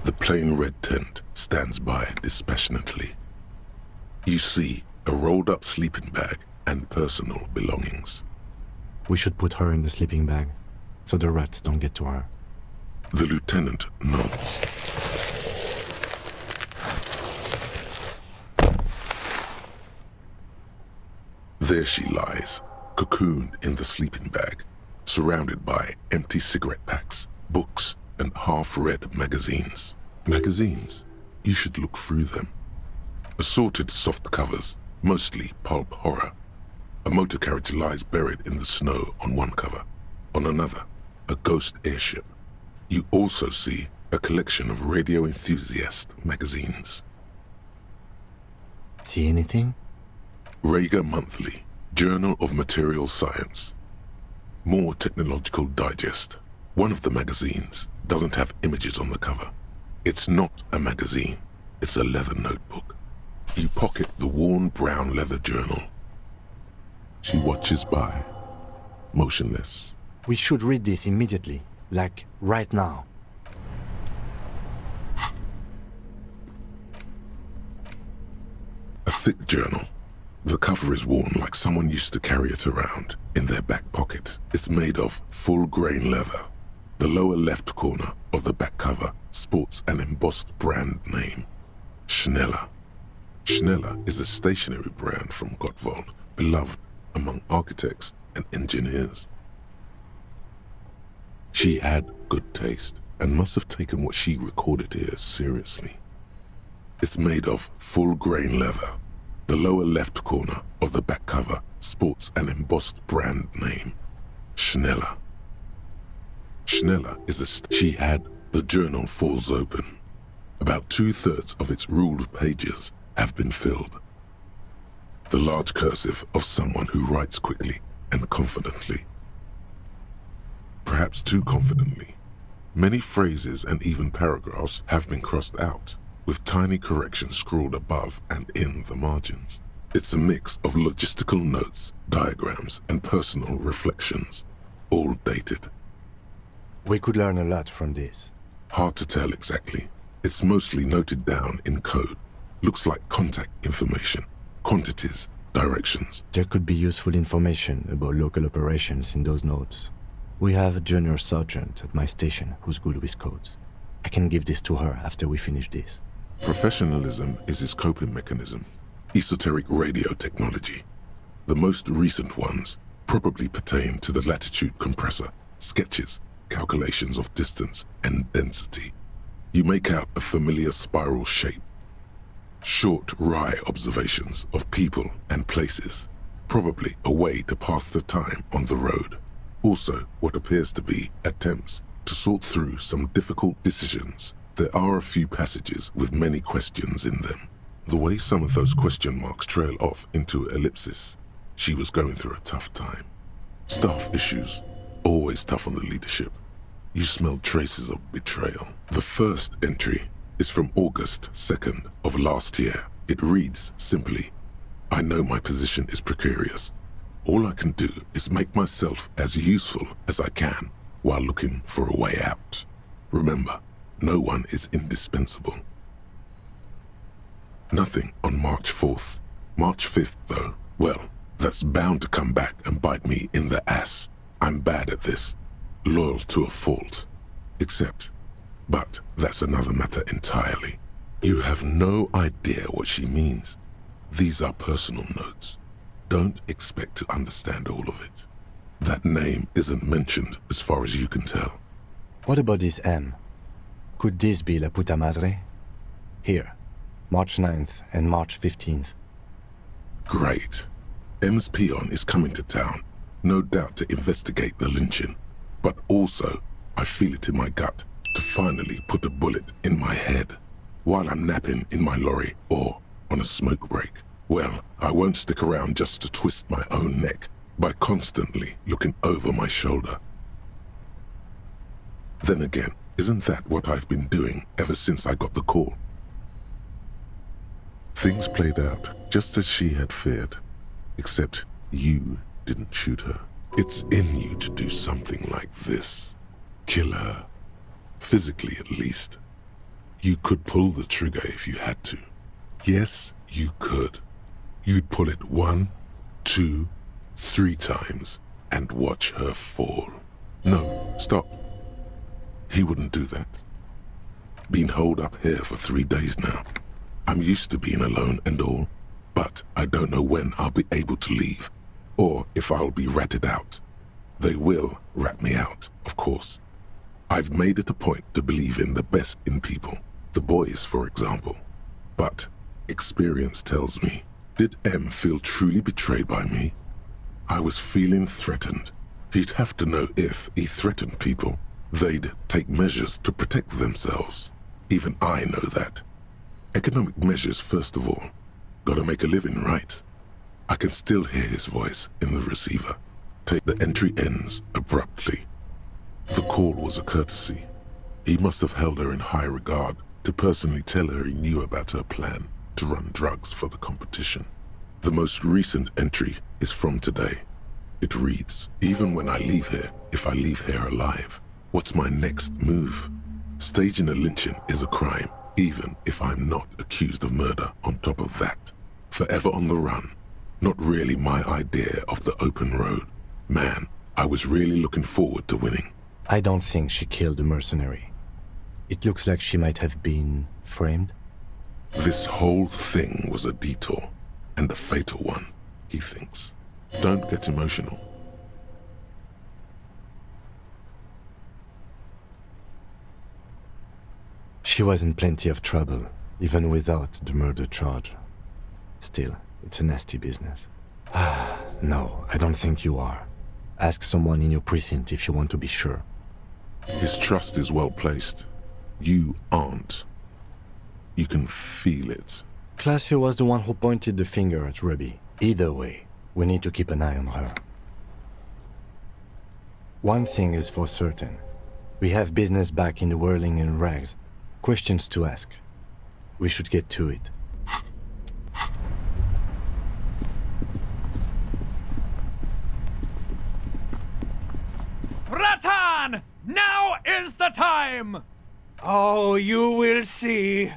The plain red tent stands by dispassionately. You see a rolled-up sleeping bag and personal belongings. We should put her in the sleeping bag, so the rats don't get to her. The lieutenant nods. There she lies, cocooned in the sleeping bag, surrounded by empty cigarette packs, books, and half-read magazines. Magazines? You should look through them. Assorted soft covers, mostly pulp horror. A motor carriage lies buried in the snow on one cover. On another, a ghost airship. You also see a collection of radio enthusiast magazines. See anything? Rager Monthly, Journal of Material Science. More Technological Digest. One of the magazines doesn't have images on the cover. It's not a magazine, it's a leather notebook. You pocket the worn brown leather journal. She watches by, motionless. We should read this immediately, like right now. A thick journal. The cover is worn like someone used to carry it around in their back pocket. It's made of full-grain leather. The lower left corner of the back cover sports an embossed brand name, Schneller. Schneller is a stationery brand from Gottwald, beloved among architects and engineers. She had good taste and must have taken what she recorded here seriously. It's made of full-grain leather. The lower left corner of the back cover sports an embossed brand name, Schneller. Schneller is she had. The journal falls open. About 2/3 of its ruled pages have been filled. The large cursive of someone who writes quickly and confidently. Perhaps too confidently. Many phrases and even paragraphs have been crossed out, with tiny corrections scrawled above and in the margins. It's a mix of logistical notes, diagrams, and personal reflections, all dated. We could learn a lot from this. Hard to tell exactly. It's mostly noted down in code. Looks like contact information, quantities, directions. There could be useful information about local operations in those notes. We have a junior sergeant at my station who's good with codes. I can give this to her after we finish this. Professionalism is his coping mechanism. Esoteric radio technology. The most recent ones probably pertain to the latitude compressor, sketches, calculations of distance and density. You make out a familiar spiral shape. Short, wry observations of people and places, probably a way to pass the time on the road. Also, what appears to be attempts to sort through some difficult decisions. There are a few passages with many questions in them. The way some of those question marks trail off into ellipsis, she was going through a tough time. Staff issues, always tough on the leadership. You smell traces of betrayal. The first entry is from August 2nd of last year. It reads simply, I know my position is precarious. All I can do is make myself as useful as I can while looking for a way out. Remember, no one is indispensable. Nothing on March 4th. March 5th, though, well, that's bound to come back and bite me in the ass. I'm bad at this. Loyal to a fault. But that's another matter entirely. You have no idea what she means. These are personal notes. Don't expect to understand all of it. That name isn't mentioned as far as you can tell. What about this M? Could this be La Puta Madre? Here, March 9th and March 15th. Great. M's peon is coming to town, no doubt to investigate the lynching. But also, I feel it in my gut to finally put a bullet in my head while I'm napping in my lorry or on a smoke break. Well, I won't stick around just to twist my own neck by constantly looking over my shoulder. Then again, isn't that what I've been doing ever since I got the call? Things played out just as she had feared, except you didn't shoot her. It's in you to do something like this. Kill her. Physically, at least. You could pull the trigger if you had to. Yes, you could. You'd pull it 1, 2, 3 times and watch her fall. No, stop. He wouldn't do that. Been holed up here for 3 days now. I'm used to being alone and all, but I don't know when I'll be able to leave, or if I'll be ratted out. They will rat me out, of course. I've made it a point to believe in the best in people, the boys, for example. But experience tells me, did M feel truly betrayed by me? I was feeling threatened. He'd have to know if he threatened people, they'd take measures to protect themselves. Even I know that. Economic measures first of all. Gotta make a living, right? I can still hear his voice in the receiver. The entry ends abruptly. The call was a courtesy. He must have held her in high regard to personally tell her he knew about her plan to run drugs for the competition. The most recent entry is from today. It reads, even when I leave here, if I leave here alive, what's my next move? Staging a lynching is a crime, even if I'm not accused of murder on top of that. Forever on the run. Not really my idea of the open road. Man, I was really looking forward to winning. I don't think she killed the mercenary. It looks like she might have been framed. This whole thing was a detour, and a fatal one, he thinks. Don't get emotional. She was in plenty of trouble, even without the murder charge. Still, it's a nasty business. No, I don't think you are. Ask someone in your precinct if you want to be sure. His trust is well placed. You aren't. You can feel it. Classier was the one who pointed the finger at Ruby. Either way, we need to keep an eye on her. One thing is for certain. We have business back in the whirling and rags. Questions to ask. We should get to it. Ratan! Now is the time! Oh, you will see.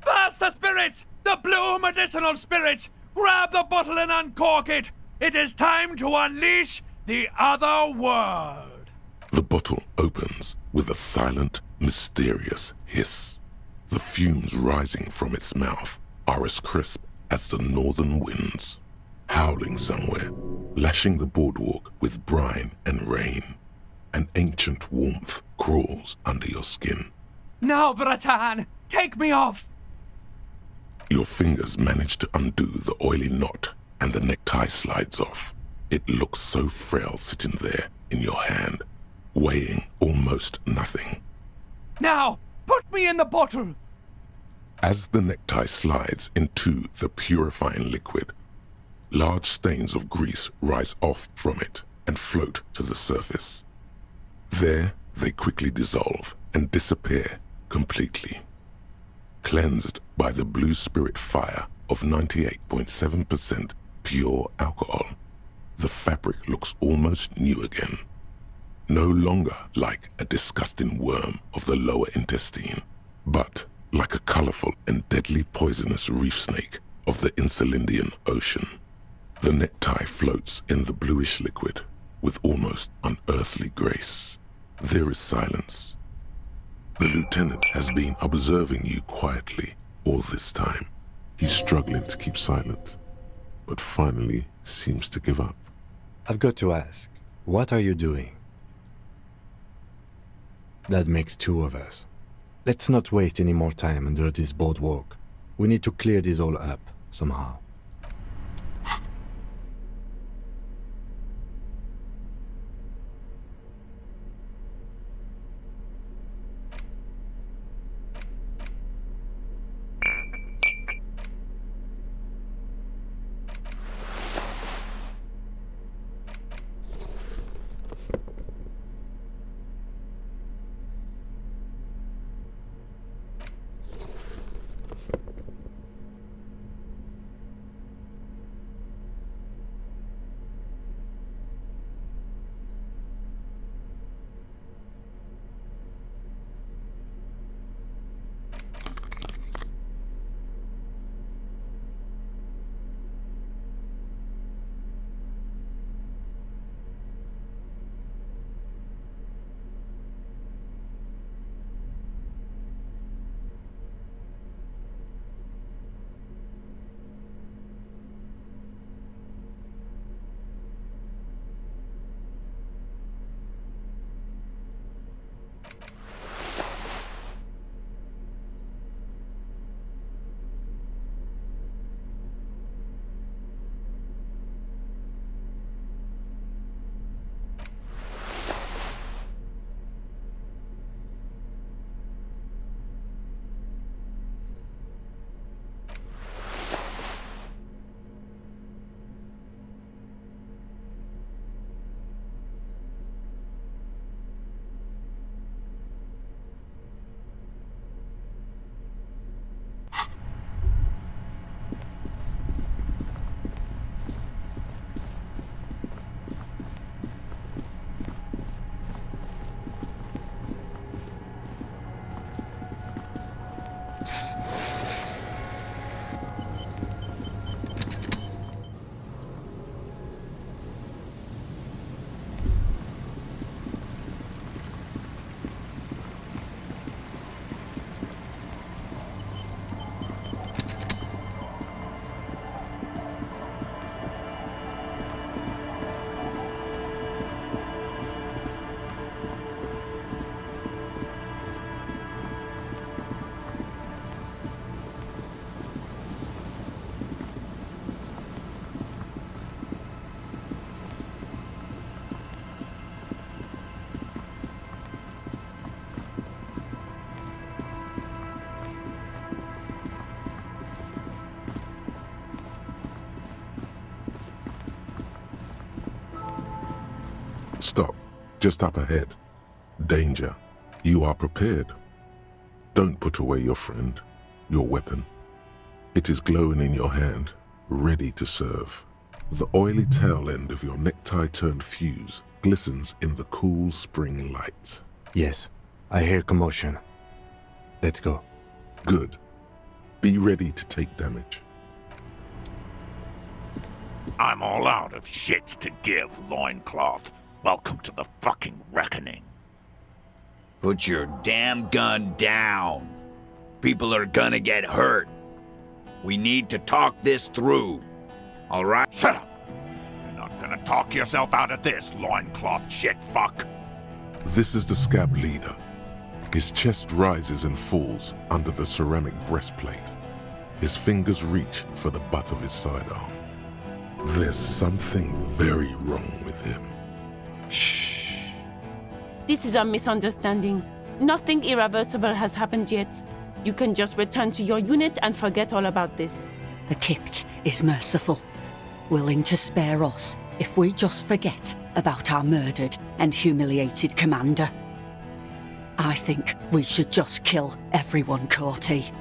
First the spirits! The blue medicinal spirits! Grab the bottle and uncork it! It is time to unleash the other world! The bottle opens with a silent, mysterious hiss. The fumes rising from its mouth are as crisp as the northern winds, howling somewhere, lashing the boardwalk with brine and rain. An ancient warmth crawls under your skin. Now, Bratan, take me off! Your fingers manage to undo the oily knot, and the necktie slides off. It looks so frail sitting there in your hand, weighing almost nothing. Now, put me in the bottle! As the necktie slides into the purifying liquid, large stains of grease rise off from it and float to the surface. There, they quickly dissolve and disappear completely. Cleansed by the blue spirit fire of 98.7% pure alcohol, the fabric looks almost new again. No longer like a disgusting worm of the lower intestine, but like a colorful and deadly poisonous reef snake of the Insulindian Ocean. The necktie floats in the bluish liquid with almost unearthly grace. There is silence. The lieutenant has been observing you quietly all this time. He's struggling to keep silent, but finally seems to give up. I've got to ask, what are you doing? That makes 2 of us. Let's not waste any more time under this boardwalk. We need to clear this all up, somehow. Stop. Just up ahead. Danger. You are prepared. Don't put away your friend, your weapon. It is glowing in your hand, ready to serve. The oily tail end of your necktie-turned fuse glistens in the cool spring light. Yes, I hear commotion. Let's go. Good. Be ready to take damage. I'm all out of shits to give, loincloth. Welcome to the fucking reckoning. Put your damn gun down. People are gonna get hurt. We need to talk this through. All right? Shut up! You're not gonna talk yourself out of this, loincloth shit fuck. This is the scab leader. His chest rises and falls under the ceramic breastplate. His fingers reach for the butt of his sidearm. There's something very wrong with him. Shh. This is a misunderstanding. Nothing irreversible has happened yet. You can just return to your unit and forget all about this. The Kypt is merciful, willing to spare us if we just forget about our murdered and humiliated commander. I think we should just kill everyone, Courty.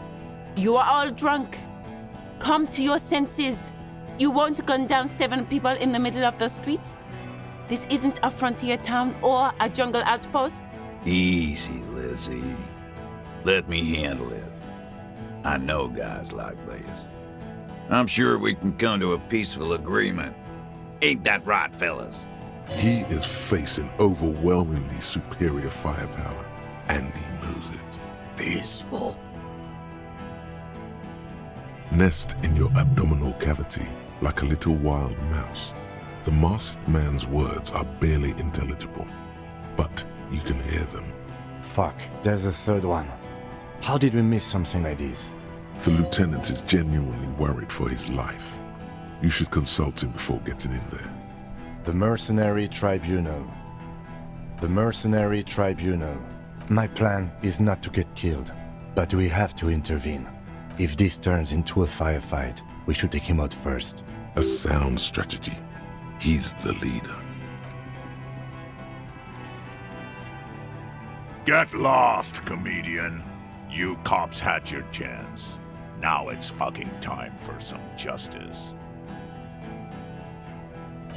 You are all drunk. Come to your senses. You won't gun down 7 people in the middle of the street. This isn't a frontier town or a jungle outpost. Easy, Lizzie. Let me handle it. I know guys like this. I'm sure we can come to a peaceful agreement. Ain't that right, fellas? He is facing overwhelmingly superior firepower, and he knows it. Peaceful. Nest in your abdominal cavity like a little wild mouse. The masked man's words are barely intelligible, but you can hear them. Fuck, there's the third one. How did we miss something like this? The lieutenant is genuinely worried for his life. You should consult him before getting in there. The Mercenary Tribunal. The Mercenary Tribunal. My plan is not to get killed, but we have to intervene. If this turns into a firefight, we should take him out first. A sound strategy. He's the leader. Get lost, comedian. You cops had your chance. Now it's fucking time for some justice.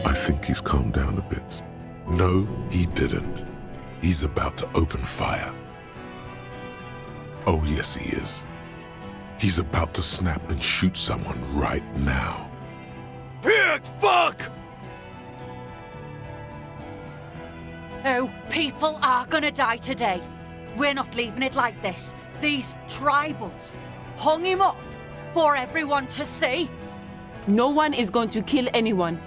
I think he's calmed down a bit. No, he didn't. He's about to open fire. Oh yes, he is. He's about to snap and shoot someone right now. Pig fuck! Oh, people are gonna die today. We're not leaving it like this. These tribals hung him up for everyone to see. No one is going to kill anyone.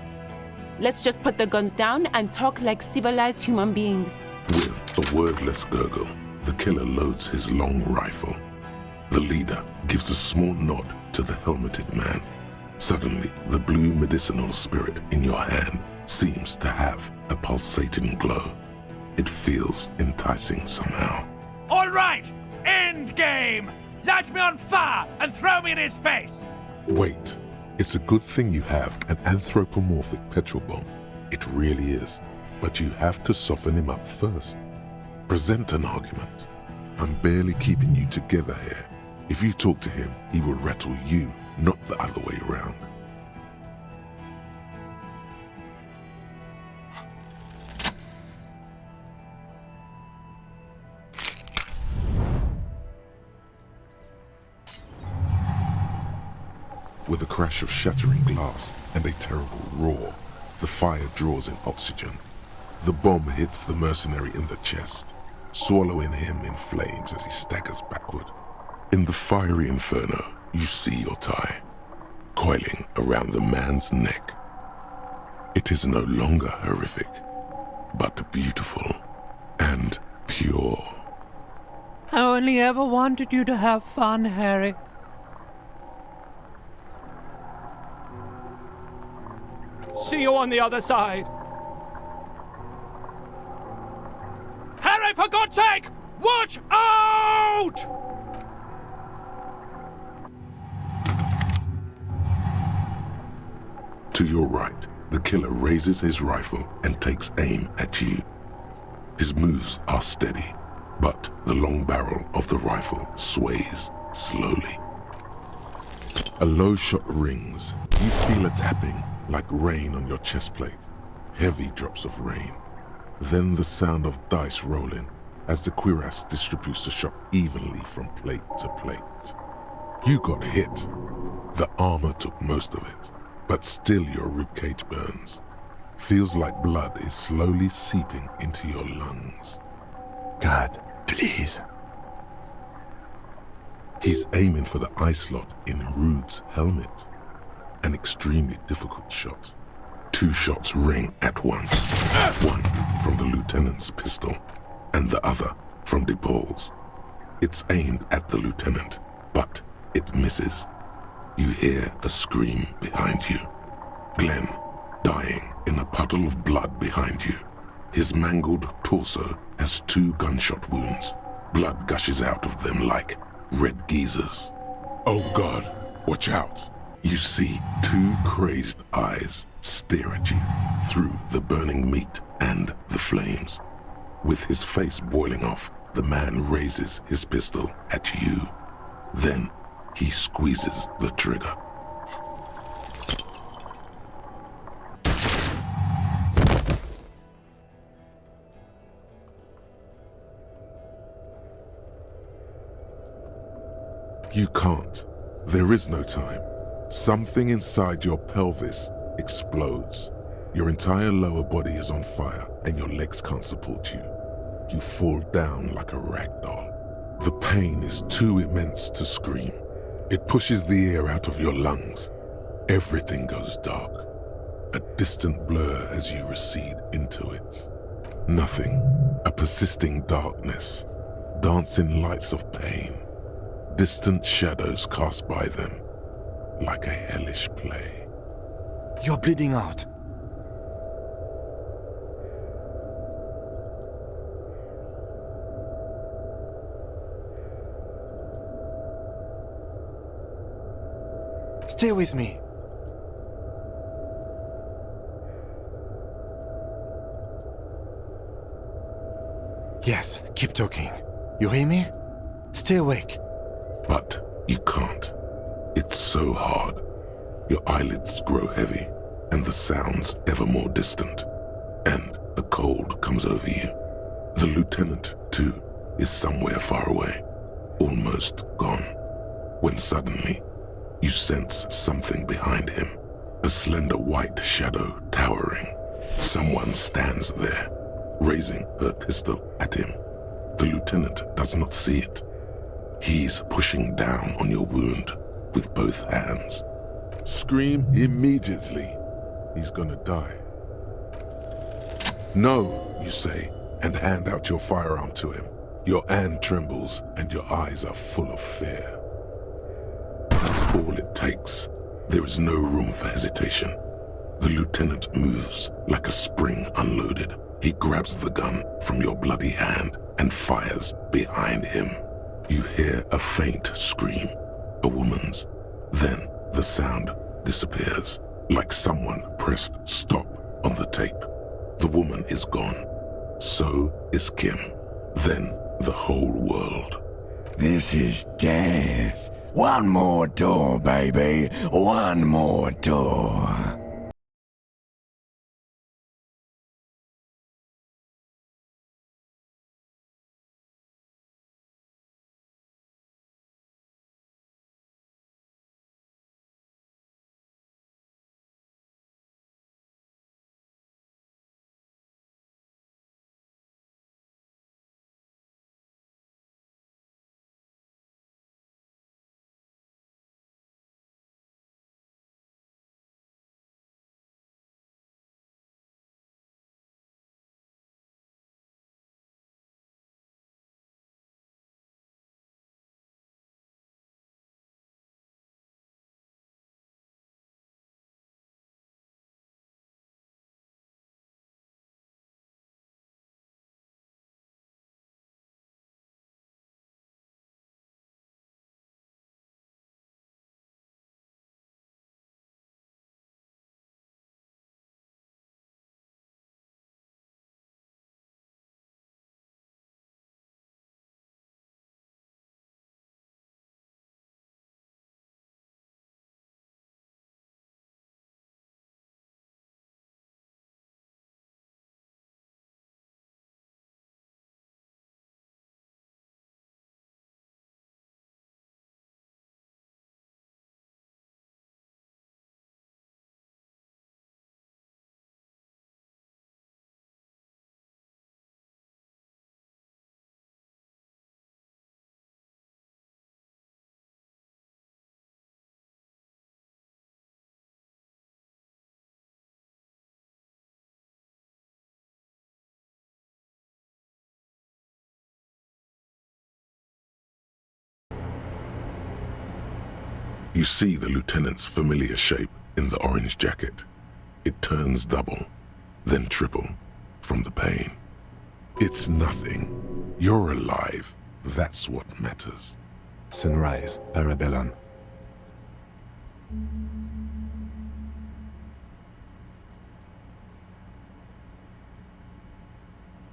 Let's just put the guns down and talk like civilized human beings. With a wordless gurgle, the killer loads his long rifle. The leader gives a small nod to the helmeted man. Suddenly, the blue medicinal spirit in your hand seems to have a pulsating glow. It feels enticing somehow. All right! End game! Light me on fire and throw me in his face! Wait, it's a good thing you have an anthropomorphic petrol bomb. It really is. But you have to soften him up first. Present an argument. I'm barely keeping you together here. If you talk to him, he will rattle you, not the other way around. With a crash of shattering glass and a terrible roar, the fire draws in oxygen. The bomb hits the mercenary in the chest, swallowing him in flames as he staggers backward. In the fiery inferno, you see your tie, coiling around the man's neck. It is no longer horrific, but beautiful and pure. I only ever wanted you to have fun, Harry. See you on the other side. Harry, for God's sake! Watch out! To your right, the killer raises his rifle and takes aim at you. His moves are steady, but the long barrel of the rifle sways slowly. A low shot rings. You feel a tapping like rain on your chest plate. Heavy drops of rain. Then the sound of dice rolling as the cuirass distributes the shot evenly from plate to plate. You got hit. The armor took most of it, but still your ribcage burns. Feels like blood is slowly seeping into your lungs. God, please. He's aiming for the eye slot in Rude's helmet. An extremely difficult shot. 2 shots ring at once. One from the lieutenant's pistol, and the other from DePaul's. It's aimed at the lieutenant, but it misses. You hear a scream behind you. Glenn, dying in a puddle of blood behind you. His mangled torso has 2 gunshot wounds. Blood gushes out of them like red geysers. Oh God, watch out. You see 2 crazed eyes stare at you through the burning meat and the flames. With his face boiling off, the man raises his pistol at you. Then he squeezes the trigger. You can't. There is no time. Something inside your pelvis explodes. Your entire lower body is on fire and your legs can't support you. You fall down like a rag doll. The pain is too immense to scream. It pushes the air out of your lungs. Everything goes dark. A distant blur as you recede into it. Nothing. A persisting darkness. Dancing lights of pain. Distant shadows cast by them. Like a hellish play. You're bleeding out. Stay with me. Yes, keep talking. You hear me? Stay awake. But you can't. It's so hard. Your eyelids grow heavy, and the sounds ever more distant. And a cold comes over you. The lieutenant, too, is somewhere far away, almost gone. When suddenly, you sense something behind him. A slender white shadow towering. Someone stands there, raising her pistol at him. The lieutenant does not see it. He's pushing down on your wound with both hands. Scream immediately. He's gonna die. No, you say, and hand out your firearm to him. Your hand trembles and your eyes are full of fear. That's all it takes. There is no room for hesitation. The lieutenant moves like a spring unloaded. He grabs the gun from your bloody hand and fires behind him. You hear a faint scream, a woman's. Then the sound disappears, like someone pressed stop on the tape. The woman is gone. So is Kim. Then the whole world. This is death. One more door, baby. One more door. You see the lieutenant's familiar shape in the orange jacket. It turns double, then triple, from the pain. It's nothing. You're alive. That's what matters. Sunrise, Parabellum.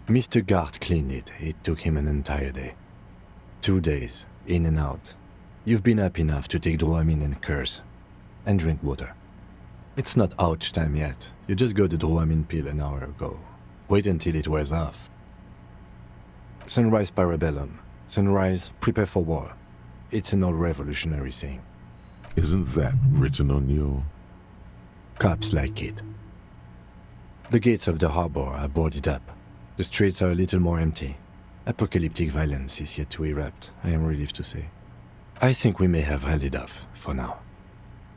Mr. Gart cleaned it. It took him an entire day. 2 days, in and out. You've been up enough to take Dramamine and curse. And drink water. It's not ouch time yet. You just got the Dramamine pill an hour ago. Wait until it wears off. Sunrise, Parabellum. Sunrise, prepare for war. It's an old revolutionary saying. Isn't that written on your... Cops like it. The gates of the harbor are boarded up. The streets are a little more empty. Apocalyptic violence is yet to erupt, I am relieved to say. I think we may have held it off, for now.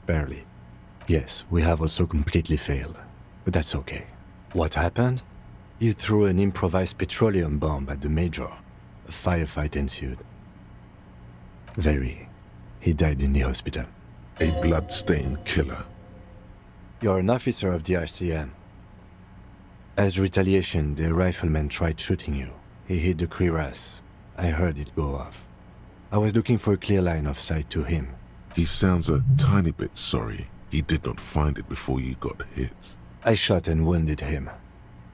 Barely. Yes, we have also completely failed. But that's okay. What happened? You threw an improvised petroleum bomb at the Major. A firefight ensued. He died in the hospital. A blood-stained killer. You're an officer of the RCM. As retaliation, the rifleman tried shooting you. He hit the cuirass. I heard it go off. I was looking for a clear line of sight to him. He sounds a tiny bit sorry he did not find it before you got hit. I shot and wounded him,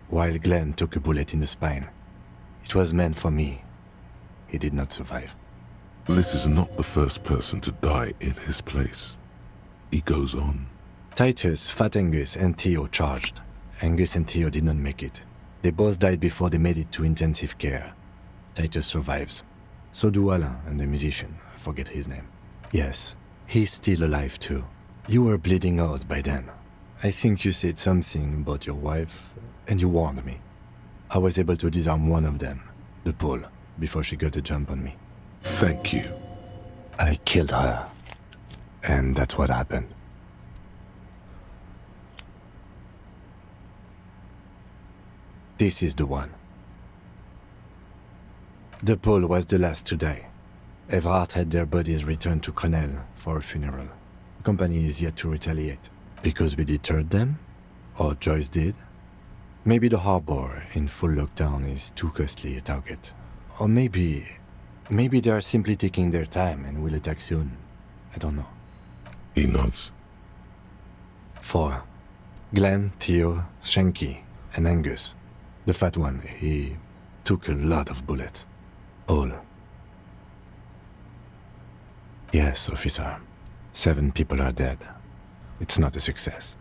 while Glenn took a bullet in the spine. It was meant for me. He did not survive. This is not the first person to die in his place. He goes on. Titus, Fat Angus, and Theo charged. Angus and Theo did not make it. They both died before they made it to intensive care. Titus survives. So do Alain and the musician. I forget his name. Yes, he's still alive too. You were bleeding out by then. I think you said something about your wife, and you warned me. I was able to disarm one of them, the Pole, before she got a jump on me. Thank you. I killed her. And that's what happened. This is the one. The Pole was the last to die. Everhart had their bodies returned to Crenel for a funeral. The company is yet to retaliate. Because we deterred them? Or Joyce did? Maybe the harbor in full lockdown is too costly a target. Or maybe they are simply taking their time and will attack soon. I don't know. He nods. 4. Glenn, Theo, Shanky, and Angus. The fat one, he took a lot of bullets. All. Yes, officer. 7 people are dead. It's not a success.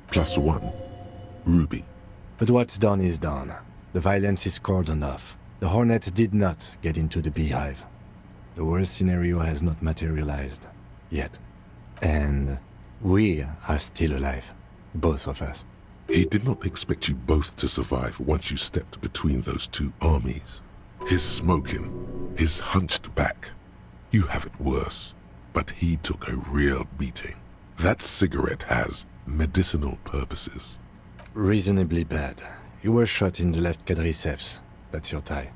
+1. Ruby. But what's done is done. The violence is cordoned off. The Hornets did not get into the beehive. The worst scenario has not materialized. Yet. And we are still alive. Both of us. He did not expect you both to survive once you stepped between those two armies. His smoking, his hunched back. You have it worse, but he took a real beating. That cigarette has medicinal purposes. Reasonably bad. You were shot in the left quadriceps. That's your thigh.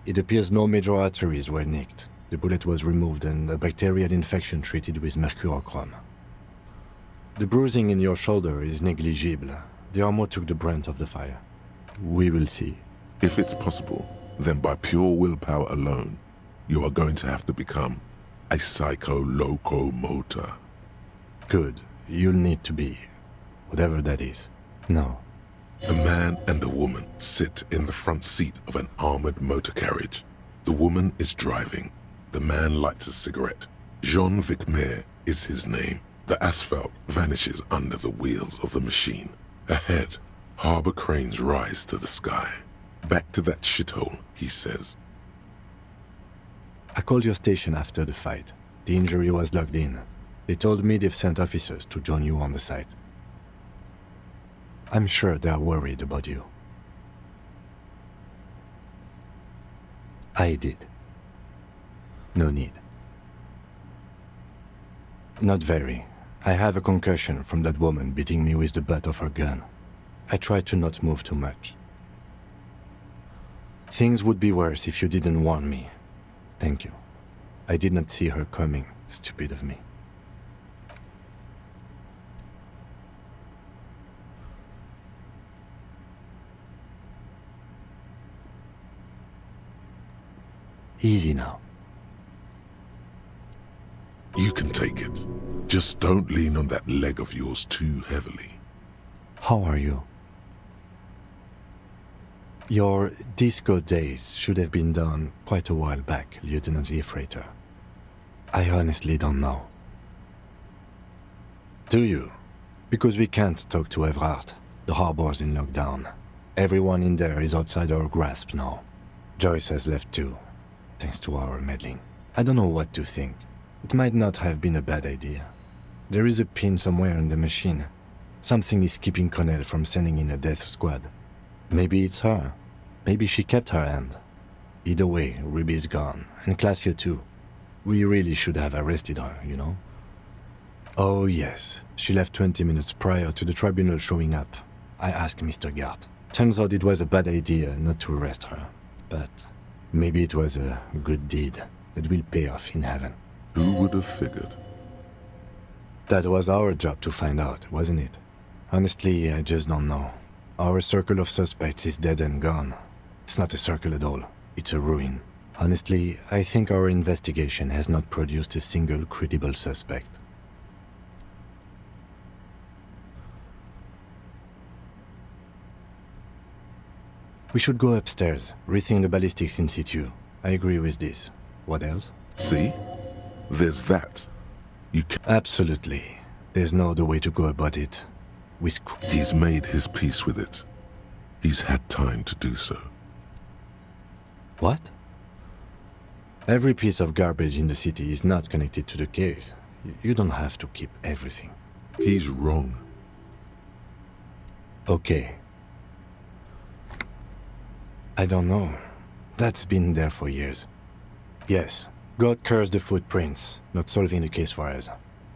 It appears no major arteries were nicked. The bullet was removed and a bacterial infection treated with mercurochrome. The bruising in your shoulder is negligible. The armor took the brunt of the fire. We will see. If it's possible, then by pure willpower alone, you are going to have to become a psycho-locomotor. Good. You'll need to be. Whatever that is. No. A man and a woman sit in the front seat of an armored motor carriage. The woman is driving. The man lights a cigarette. Jean Vicmer is his name. The asphalt vanishes under the wheels of the machine. Ahead, harbor cranes rise to the sky. Back to that shithole, he says. I called your station after the fight. The injury was logged in. They told me they've sent officers to join you on the site. I'm sure they are worried about you. I did. No need. Not very. I have a concussion from that woman beating me with the butt of her gun. I tried to not move too much. Things would be worse if you didn't warn me. Thank you. I did not see her coming. Stupid of me. Easy now. You can take it. Just don't lean on that leg of yours too heavily. How are you? Your disco days should have been done quite a while back, Lieutenant Efrater. I honestly don't know. Do you? Because we can't talk to Evrard. The harbor's in lockdown. Everyone in there is outside our grasp now. Joyce has left too, thanks to our meddling. I don't know what to think. It might not have been a bad idea. There is a pin somewhere in the machine. Something is keeping Connell from sending in a death squad. Maybe it's her. Maybe she kept her hand. Either way, Ruby's gone, and Classio too. We really should have arrested her, you know? Oh yes, she left 20 minutes prior to the tribunal showing up. I asked Mr. Gart. Turns out it was a bad idea not to arrest her. But maybe it was a good deed that will pay off in heaven. Who would have figured? That was our job to find out, wasn't it? Honestly, I just don't know. Our circle of suspects is dead and gone. It's not a circle at all. It's a ruin. Honestly, I think our investigation has not produced a single credible suspect. We should go upstairs, rethink the ballistics in situ. I agree with this. What else? See? There's that. You can. Absolutely. There's no other way to go about it. He's made his peace with it. He's had time to do so. What? Every piece of garbage in the city is not connected to the case. You don't have to keep everything. He's wrong. Okay. I don't know. That's been there for years. Yes, God cursed the footprints, not solving the case for us.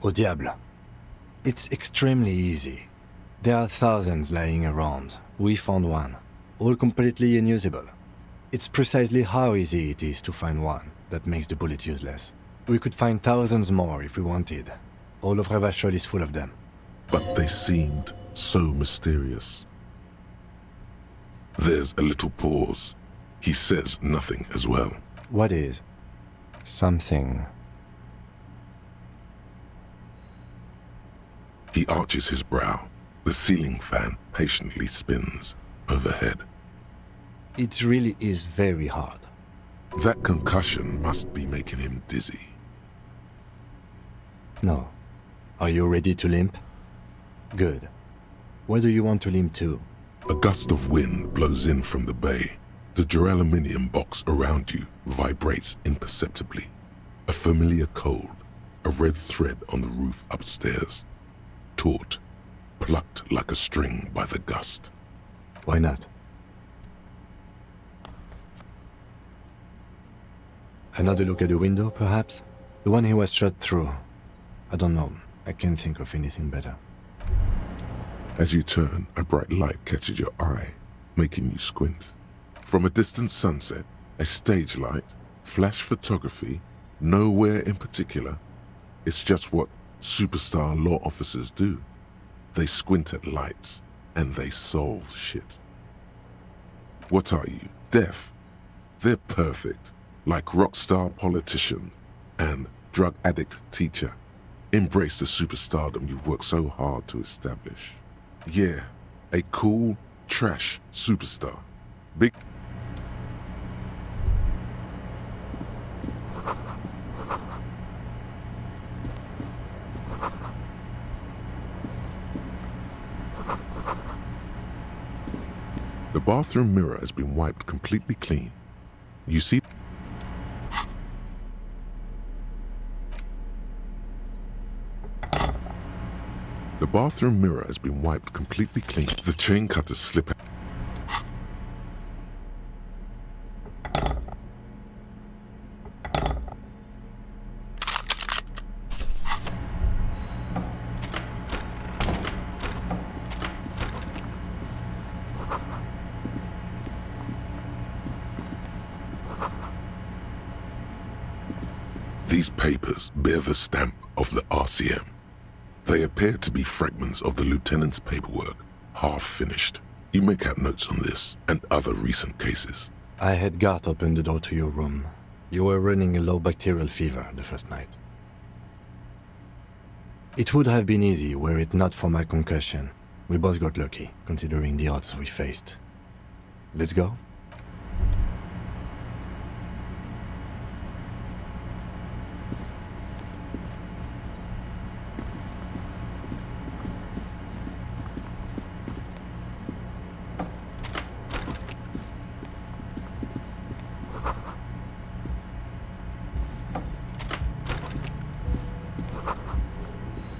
Au diable. It's extremely easy. There are thousands lying around. We found one, all completely unusable. It's precisely how easy it is to find one that makes the bullet useless. We could find thousands more if we wanted. All of Revachol is full of them. But they seemed so mysterious. There's a little pause. He says nothing as well. What is? Something. He arches his brow. The ceiling fan patiently spins overhead. It really is very hard. That concussion must be making him dizzy. No. Are you ready to limp? Good. Where do you want to limp to? A gust of wind blows in from the bay. The duraluminum box around you vibrates imperceptibly. A familiar cold, a red thread on the roof upstairs. Taut, plucked like a string by the gust. Why not? Another look at the window, perhaps? The one he was shot through. I don't know. I can't think of anything better. As you turn, a bright light catches your eye, making you squint. From a distant sunset, a stage light, flash photography, nowhere in particular. It's just what superstar law officers do. They squint at lights, and they solve shit. What are you, deaf? They're perfect, like rock star politician and drug addict teacher. Embrace the superstardom you've worked so hard to establish. Yeah, a cool, trash superstar. Big... The bathroom mirror has been wiped completely clean. You see... The bathroom mirror has been wiped completely clean. The chain cutters slip out. These papers bear the stamp of the RCM. They appear to be fragments of the lieutenant's paperwork, half finished. You make out notes on this and other recent cases. I had Gart open the door to your room. You were running a low bacterial fever the first night. It would have been easy were it not for my concussion. We both got lucky, considering the odds we faced. Let's go?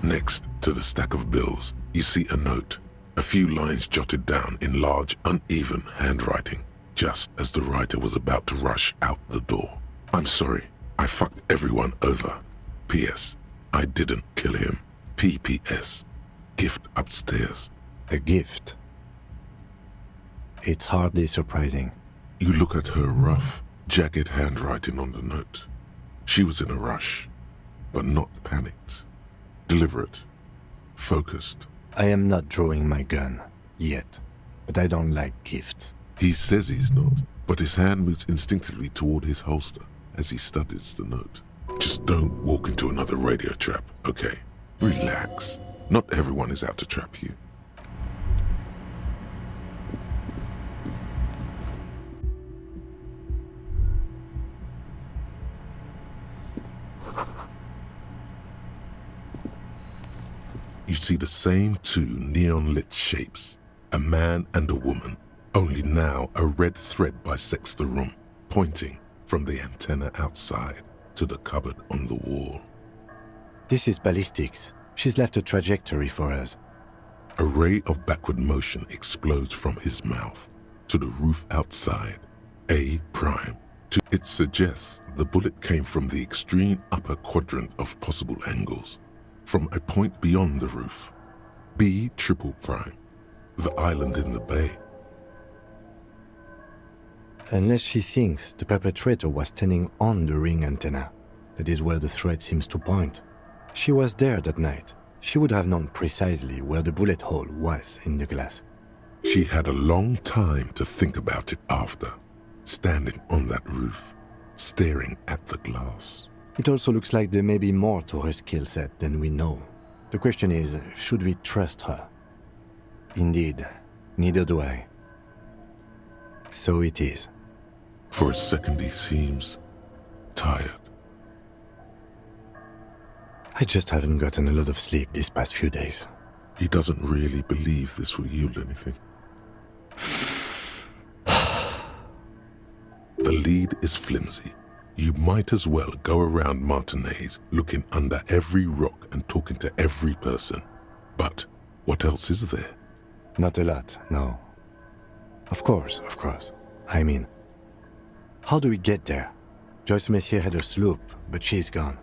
Next to the stack of bills, you see a note, a few lines jotted down in large, uneven handwriting, just as the writer was about to rush out the door. I'm sorry, I fucked everyone over. P.S. I didn't kill him. P.P.S. Gift upstairs. A gift? It's hardly surprising. You look at her rough, jagged handwriting on the note. She was in a rush, but not panicked. Deliberate. Focused. I am not drawing my gun. Yet. But I don't like gifts. He says he's not, but his hand moves instinctively toward his holster as he studies the note. Just don't walk into another radio trap, okay? Relax. Not everyone is out to trap you. You see the same two neon-lit shapes, a man and a woman, only now a red thread bisects the room, pointing from the antenna outside to the cupboard on the wall. This is ballistics. She's left a trajectory for us. A ray of backward motion explodes from his mouth to the roof outside, A prime. It suggests the bullet came from the extreme upper quadrant of possible angles, from a point beyond the roof, B triple prime, the island in the bay. Unless she thinks the perpetrator was standing on the ring antenna. That is where the thread seems to point. She was there that night. She would have known precisely where the bullet hole was in the glass. She had a long time to think about it after, standing on that roof, staring at the glass. It also looks like there may be more to her skill set than we know. The question is, should we trust her? Indeed, neither do I. So it is. For a second he seems tired. I just haven't gotten a lot of sleep these past few days. He doesn't really believe this will yield anything. The lead is flimsy. You might as well go around Martinez looking under every rock and talking to every person. But what else is there? Not a lot, no. Of course. I mean, how do we get there? Joyce Messier had her sloop, but she's gone.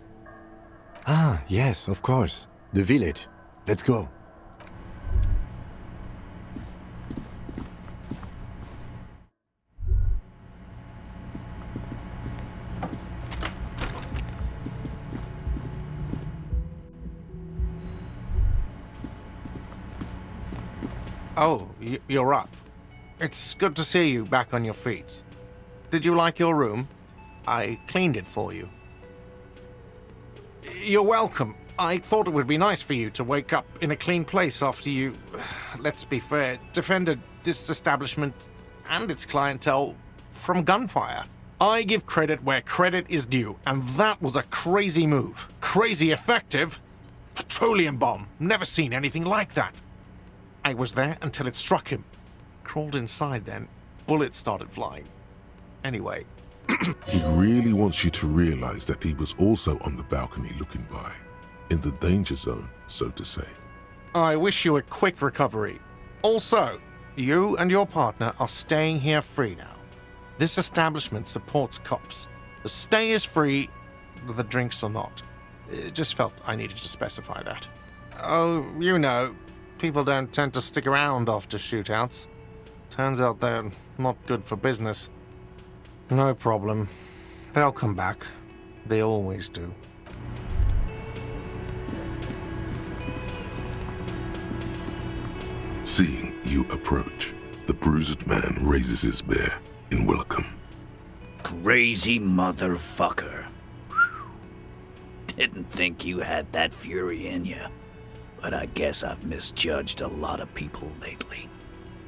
Ah, yes, of course. The village. Let's go. Oh, you're up. It's good to see you back on your feet. Did you like your room? I cleaned it for you. You're welcome. I thought it would be nice for you to wake up in a clean place after you, let's be fair, defended this establishment and its clientele from gunfire. I give credit where credit is due, and that was a crazy move. Crazy effective. Petroleum bomb. Never seen anything like that. I was there until it struck him. Crawled inside then. Bullets started flying. Anyway. He really wants you to realize that he was also on the balcony looking by. In the danger zone, so to say. I wish you a quick recovery. Also, you and your partner are staying here free now. This establishment supports cops. The stay is free, the drinks are not. It just felt I needed to specify that. Oh, you know, people don't tend to stick around after shootouts. Turns out they're not good for business. No problem. They'll come back. They always do. Seeing you approach, the bruised man raises his bear in welcome. crazy motherfucker. Didn't think you had that fury in you, but I guess I've misjudged a lot of people lately.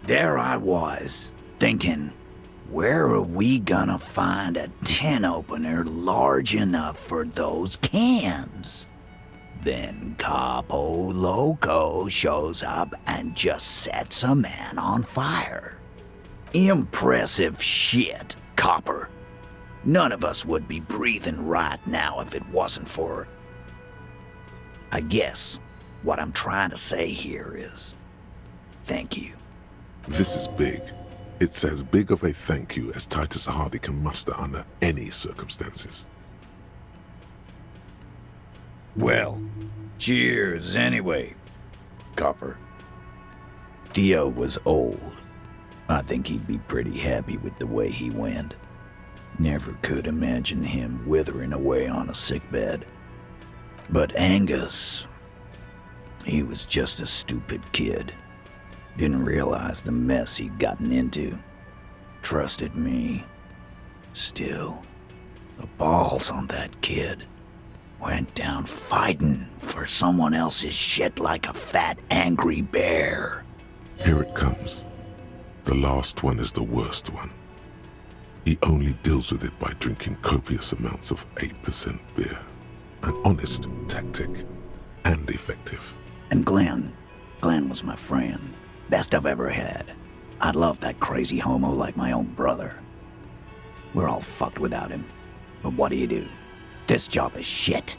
There I was, thinking, where are we gonna find a tin opener large enough for those cans? Then Capo Loco shows up and just sets a man on fire. Impressive shit, Copper. None of us would be breathing right now if it wasn't for... I guess what I'm trying to say here is, thank you. This is big. It's as big of a thank you as Titus Hardy can muster under any circumstances. Well, cheers anyway, Copper. Theo was old. I think he'd be pretty happy with the way he went. Never could imagine him withering away on a sickbed. But Angus, he was just a stupid kid. Didn't realize the mess he'd gotten into. Trusted me. Still, the balls on that kid. Went down fighting for someone else's shit like a fat, angry bear. Here it comes. The last one is the worst one. He only deals with it by drinking copious amounts of 8% beer. An honest tactic, and effective. And Glenn was my friend. Best I've ever had. I'd love that crazy homo like my own brother. We're all fucked without him. But what do? This job is shit.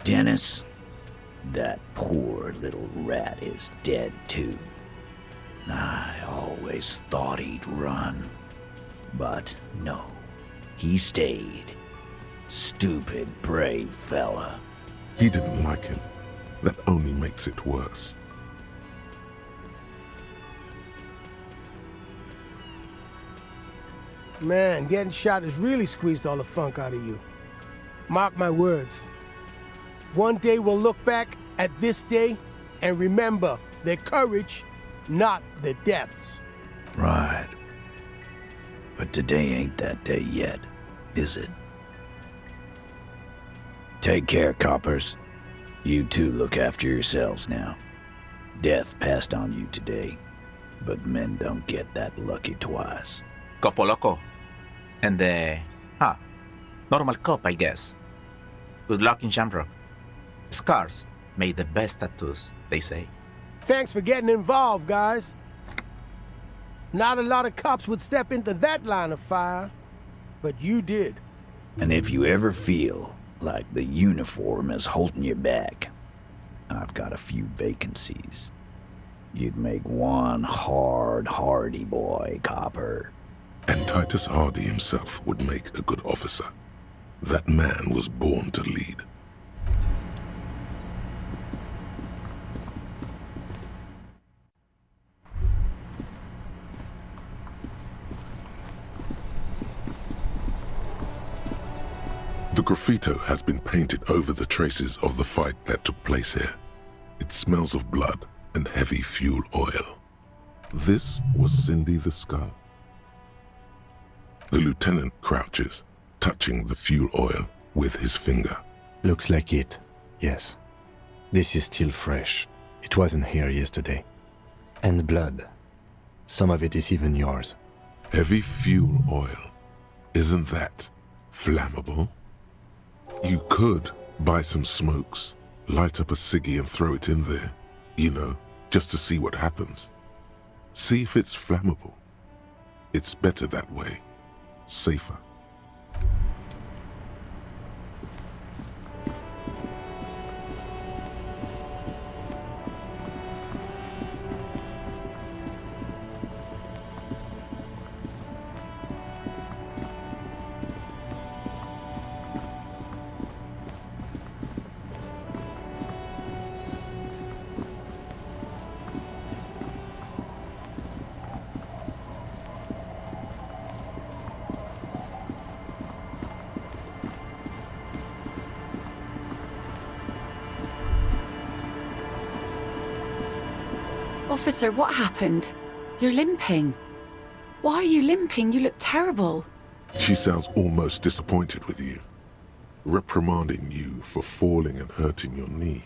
Dennis, that poor little rat is dead too. I always thought he'd run. But no, he stayed. Stupid, brave fella. He didn't like him. That only makes it worse. Man, getting shot has really squeezed all the funk out of you. Mark my words. One day we'll look back at this day and remember their courage, not their deaths. Right. But today ain't that day yet, is it? Take care, coppers. You two look after yourselves now. Death passed on you today, but men don't get that lucky twice. Copo Loco. And normal cop, I guess. Good luck in Shamrock. Scars made the best tattoos, they say. Thanks for getting involved, guys. Not a lot of cops would step into that line of fire, but you did. And if you ever feel like the uniform is holding you back, I've got a few vacancies. You'd make one hardy boy, Copper. And Titus Hardy himself would make a good officer. That man was born to lead. The graffito has been painted over the traces of the fight that took place here. It smells of blood and heavy fuel oil. This was Cindy the Scar. The lieutenant crouches, touching the fuel oil with his finger. Looks like it, yes. This is still fresh. It wasn't here yesterday. And blood. Some of it is even yours. Heavy fuel oil. Isn't that flammable? You could buy some smokes, light up a ciggy and throw it in there, just to see what happens. See if it's flammable. It's better that way. Safer. Officer, what happened? You're limping. Why are you limping? You look terrible. She sounds almost disappointed with you, reprimanding you for falling and hurting your knee.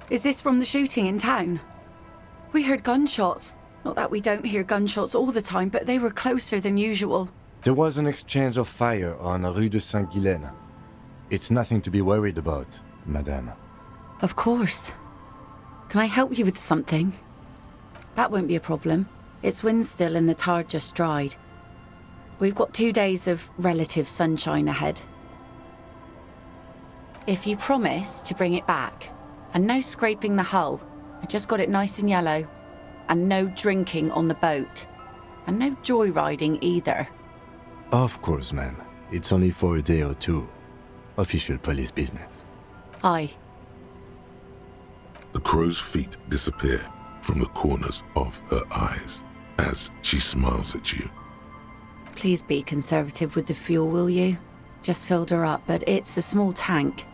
Is this from the shooting in town? We heard gunshots. Not that we don't hear gunshots all the time, but they were closer than usual. There was an exchange of fire on Rue de Saint-Guylaine. It's nothing to be worried about, madame. Of course. Can I help you with something? That won't be a problem. It's wind still and the tar just dried. We've got 2 days of relative sunshine ahead. If you promise to bring it back, and no scraping the hull, I just got it nice and yellow, and no drinking on the boat, and no joyriding either. Of course, ma'am. It's only for a day or two. Official police business. Aye. The crow's feet disappear from the corners of her eyes as she smiles at you. Please be conservative with the fuel, will you? Just filled her up, but it's a small tank.